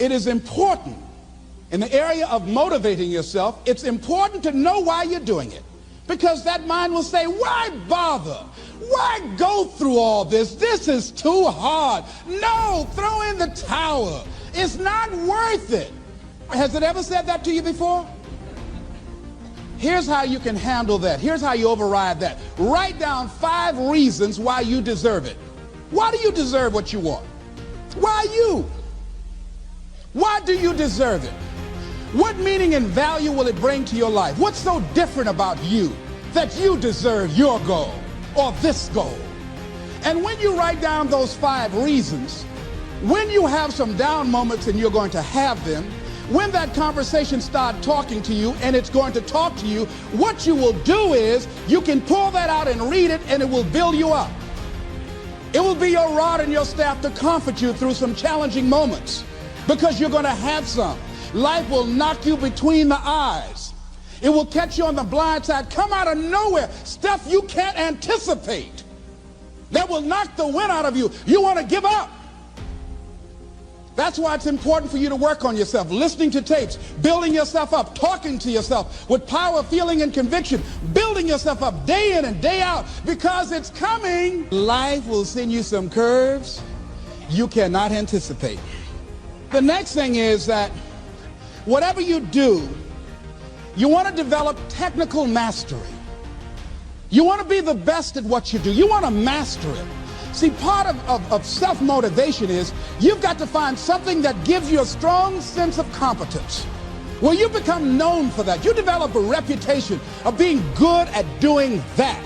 it is important in the area of motivating yourself, it's important to know why you're doing it. Because that mind will say, why bother? Why go through all this? This is too hard. No, throw in the towel. It's not worth it. Has it ever said that to you before? Here's how you can handle that. Here's how you override that. Write down 5 reasons why you deserve it. Why do you deserve what you want? Why you? Why do you deserve it? What meaning and value will it bring to your life? What's so different about you that you deserve your goal or this goal? And when you write down those 5 reasons, when you have some down moments, and you're going to have them, when that conversation starts talking to you, and it's going to talk to you, what you will do is you can pull that out and read it, and it will build you up. It will be your rod and your staff to comfort you through some challenging moments, because you're going to have some. Life will knock you between the eyes. It will catch you on the blind side, come out of nowhere, stuff you can't anticipate. That will knock the wind out of you. You want to give up. That's why it's important for you to work on yourself, listening to tapes, building yourself up, talking to yourself with power, feeling, and conviction, building yourself up day in and day out, because it's coming. Life will send you some curves you cannot anticipate. The next thing is that whatever you do, you want to develop technical mastery. You want to be the best at what you do. You want to master it. See, part of self-motivation is you've got to find something that gives you a strong sense of competence. Well, you become known for that. You develop a reputation of being good at doing that.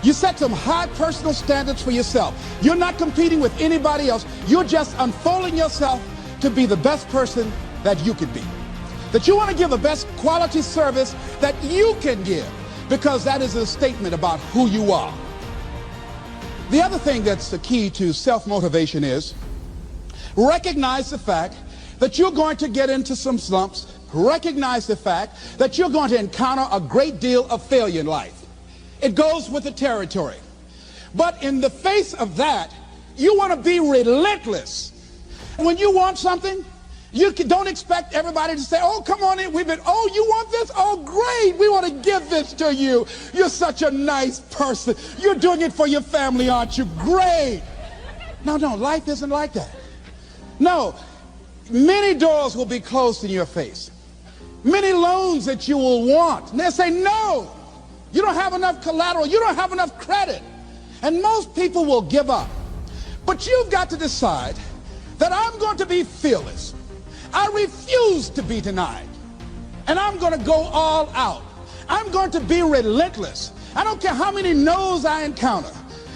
You set some high personal standards for yourself. You're not competing with anybody else. You're just unfolding yourself to be the best person that you could be. That you want to give the best quality service that you can give, because that is a statement about who you are. The other thing that's the key to self-motivation is recognize the fact that you're going to get into some slumps. Recognize the fact that you're going to encounter a great deal of failure in life. It goes with the territory. But in the face of that, you want to be relentless. When you want something, you don't expect everybody to say, oh, come on in. Oh, you want this? Oh, great. We want to give this to you. You're such a nice person. You're doing it for your family, aren't you? Great. No, life isn't like that. No, many doors will be closed in your face. Many loans that you will want. And they'll say, no, you don't have enough collateral. You don't have enough credit. And most people will give up. But you've got to decide that I'm going to be fearless. I refuse to be denied. And I'm going to go all out. I'm going to be relentless. I don't care how many no's I encounter.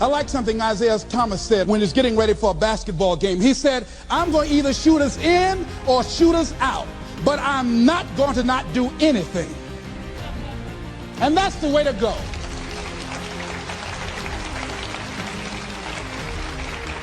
I like something Isaiah Thomas said when he was getting ready for a basketball game. He said, I'm going to either shoot us in or shoot us out, but I'm not going to not do anything. And that's the way to go.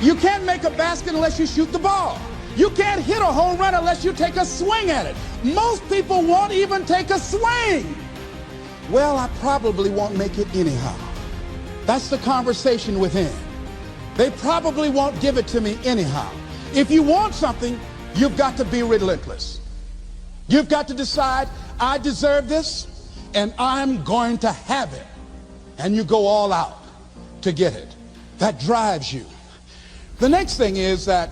You can't make a basket unless you shoot the ball. You can't hit a home run unless you take a swing at it. Most people won't even take a swing. Well, I probably won't make it anyhow. That's the conversation within. They probably won't give it to me anyhow. If you want something, you've got to be relentless. You've got to decide, I deserve this, and I'm going to have it. And you go all out to get it. That drives you. The next thing is that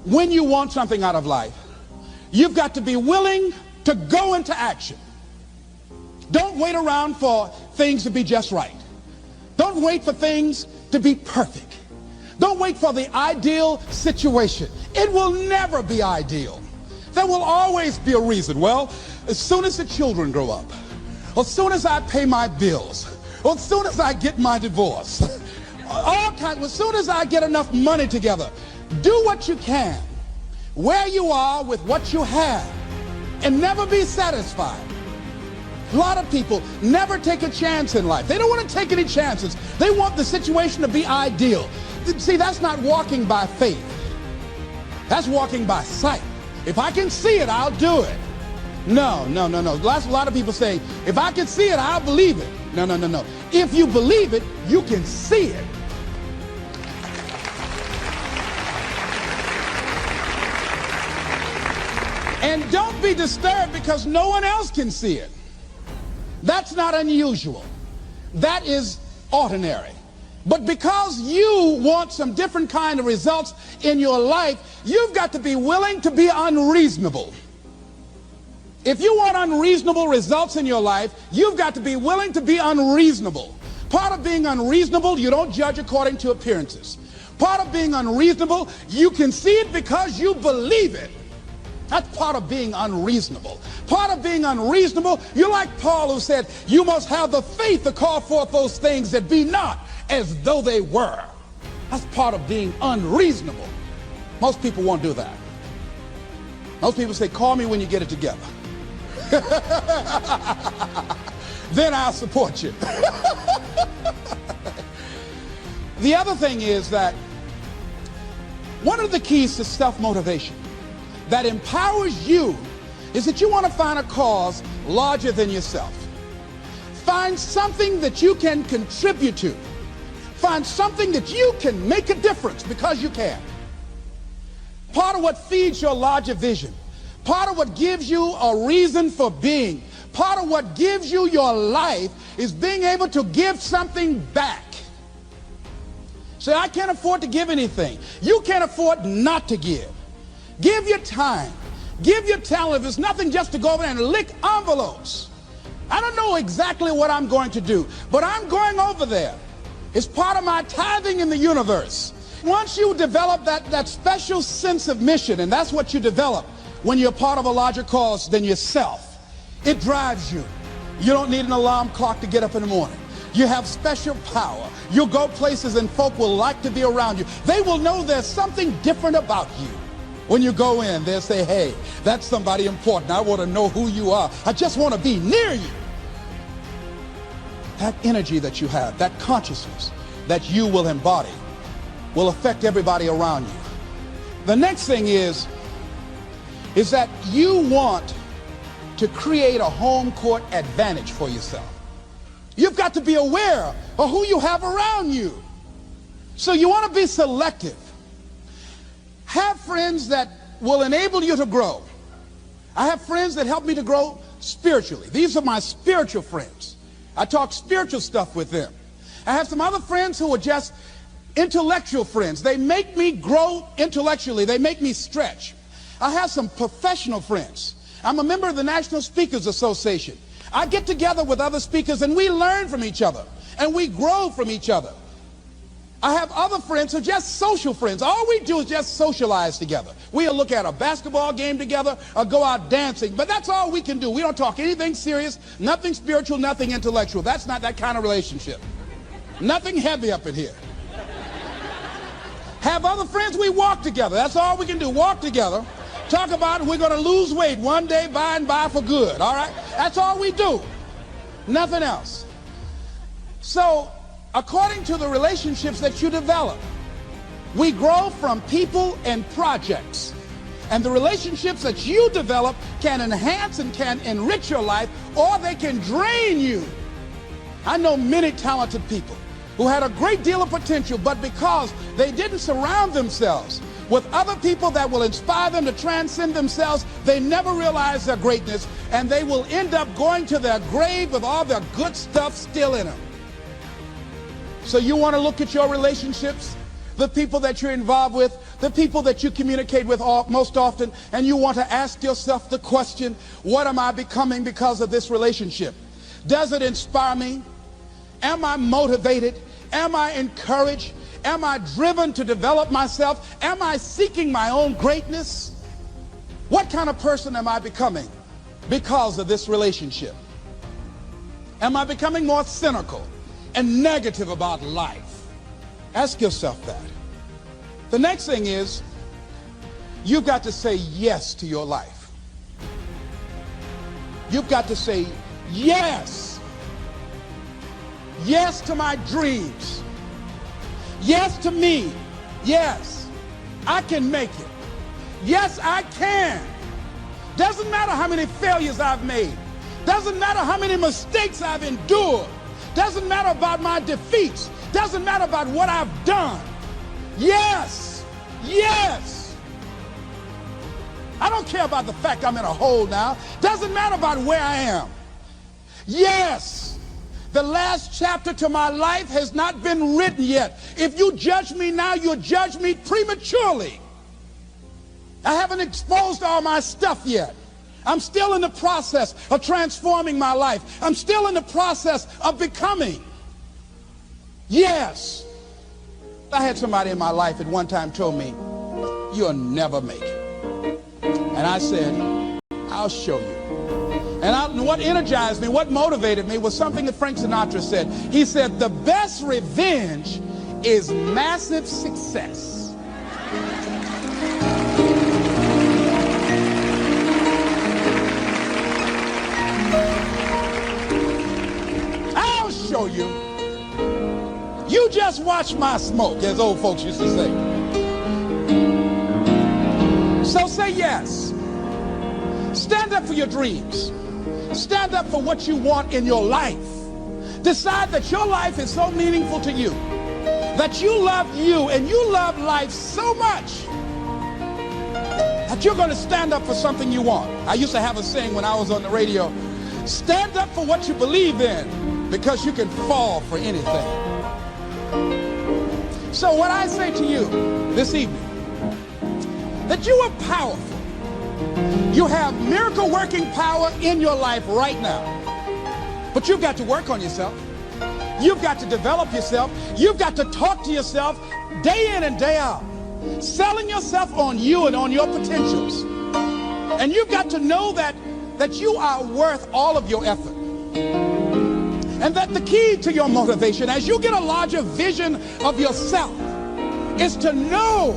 when you want something out of life, you've got to be willing to go into action. Don't wait around for things to be just right. Don't wait for things to be perfect. Don't wait for the ideal situation. It will never be ideal. There will always be a reason. Well, as soon as the children grow up, or as soon as I pay my bills, or as soon as I get my divorce, as soon as I get enough money together, do what you can, where you are with what you have, and never be satisfied. A lot of people never take a chance in life. They don't want to take any chances. They want the situation to be ideal. See, that's not walking by faith. That's walking by sight. If I can see it, I'll do it. No. A lot of people say, if I can see it, I'll believe it. No. If you believe it, you can see it. And don't be disturbed because no one else can see it. That's not unusual. That is ordinary. But because you want some different kind of results in your life, you've got to be willing to be unreasonable. If you want unreasonable results in your life, you've got to be willing to be unreasonable. Part of being unreasonable, you don't judge according to appearances. Part of being unreasonable, you can see it because you believe it. That's part of being unreasonable. Part of being unreasonable, you're like Paul, who said, you must have the faith to call forth those things that be not as though they were. That's part of being unreasonable. Most people won't do that. Most people say, call me when you get it together. Then I'll support you. The other thing is that one of the keys to self-motivation that empowers you is that you want to find a cause larger than yourself. Find something that you can contribute to. Find something that you can make a difference because you can. Part of what feeds your larger vision, part of what gives you a reason for being, part of what gives you your life is being able to give something back. Say, I can't afford to give anything. You can't afford not to give. Give your time. Give your talent. If it's nothing just to go over there and lick envelopes. I don't know exactly what I'm going to do, but I'm going over there. It's part of my tithing in the universe. Once you develop that special sense of mission, and that's what you develop when you're part of a larger cause than yourself, it drives you. You don't need an alarm clock to get up in the morning. You have special power. You'll go places and folk will like to be around you. They will know there's something different about you. When you go in, they'll say, hey, that's somebody important. I want to know who you are. I just want to be near you. That energy that you have, that consciousness that you will embody will affect everybody around you. The next thing is that you want to create a home court advantage for yourself. You've got to be aware of who you have around you. So you want to be selective. Have friends that will enable you to grow. I have friends that help me to grow spiritually. These are my spiritual friends. I talk spiritual stuff with them. I have some other friends who are just intellectual friends. They make me grow intellectually. They make me stretch. I have some professional friends. I'm a member of the National Speakers Association. I get together with other speakers and we learn from each other and we grow from each other. I have other friends who are just social friends. All we do is just socialize together. We'll look at a basketball game together or go out dancing, but that's all we can do. We don't talk anything serious, nothing spiritual, nothing intellectual. That's not that kind of relationship. Nothing heavy up in here. Have other friends, we walk together. That's all we can do, walk together. Talk about we're going to lose weight one day by and by for good, all right? That's all we do. Nothing else. So, according to the relationships that you develop, we grow from people and projects. And the relationships that you develop can enhance and can enrich your life, or they can drain you. I know many talented people who had a great deal of potential, but because they didn't surround themselves with other people that will inspire them to transcend themselves, they never realize their greatness, and they will end up going to their grave with all their good stuff still in them. So you want to look at your relationships, the people that you're involved with, the people that you communicate with most often, and you want to ask yourself the question, what am I becoming because of this relationship? Does it inspire me? Am I motivated? Am I encouraged? Am I driven to develop myself? Am I seeking my own greatness? What kind of person am I becoming because of this relationship? Am I becoming more cynical and negative about life? Ask yourself that. The next thing is, you've got to say yes to your life. You've got to say yes. Yes to my dreams. Yes to me. Yes, I can make it. Yes, I can. Doesn't matter how many failures I've made. Doesn't matter how many mistakes I've endured. Doesn't matter about my defeats. Doesn't matter about what I've done. Yes, yes. I don't care about the fact I'm in a hole now. Doesn't matter about where I am. Yes, the last chapter to my life has not been written yet. If you judge me now, you'll judge me prematurely. I haven't exposed all my stuff yet. I'm still in the process of transforming my life. I'm still in the process of becoming. Yes. I had somebody in my life at one time told me, you'll never make it. And I said, I'll show you. And what energized me, what motivated me was something that Frank Sinatra said. He said, the best revenge is massive success. I'll show you. You just watch my smoke, as old folks used to say. So say yes. Stand up for your dreams. Stand up for what you want in your life. Decide that your life is so meaningful to you, that you love you and you love life so much that you're going to stand up for something you want. I used to have a saying when I was on the radio, stand up for what you believe in, because you can fall for anything. So what I say to you this evening, that you are powerful. You have miracle working power in your life right now. But you've got to work on yourself. You've got to develop yourself. You've got to talk to yourself day in and day out, selling yourself on you and on your potentials. And you've got to know that you are worth all of your effort. And that the key to your motivation, as you get a larger vision of yourself, is to know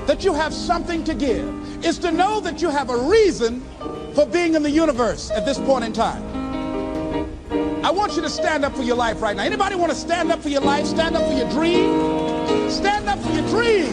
that you have something to give. Is to know that you have a reason for being in the universe at this point in time. I want you to stand up for your life right now. Anybody want to stand up for your life? Stand up for your dream? Stand up for your dream.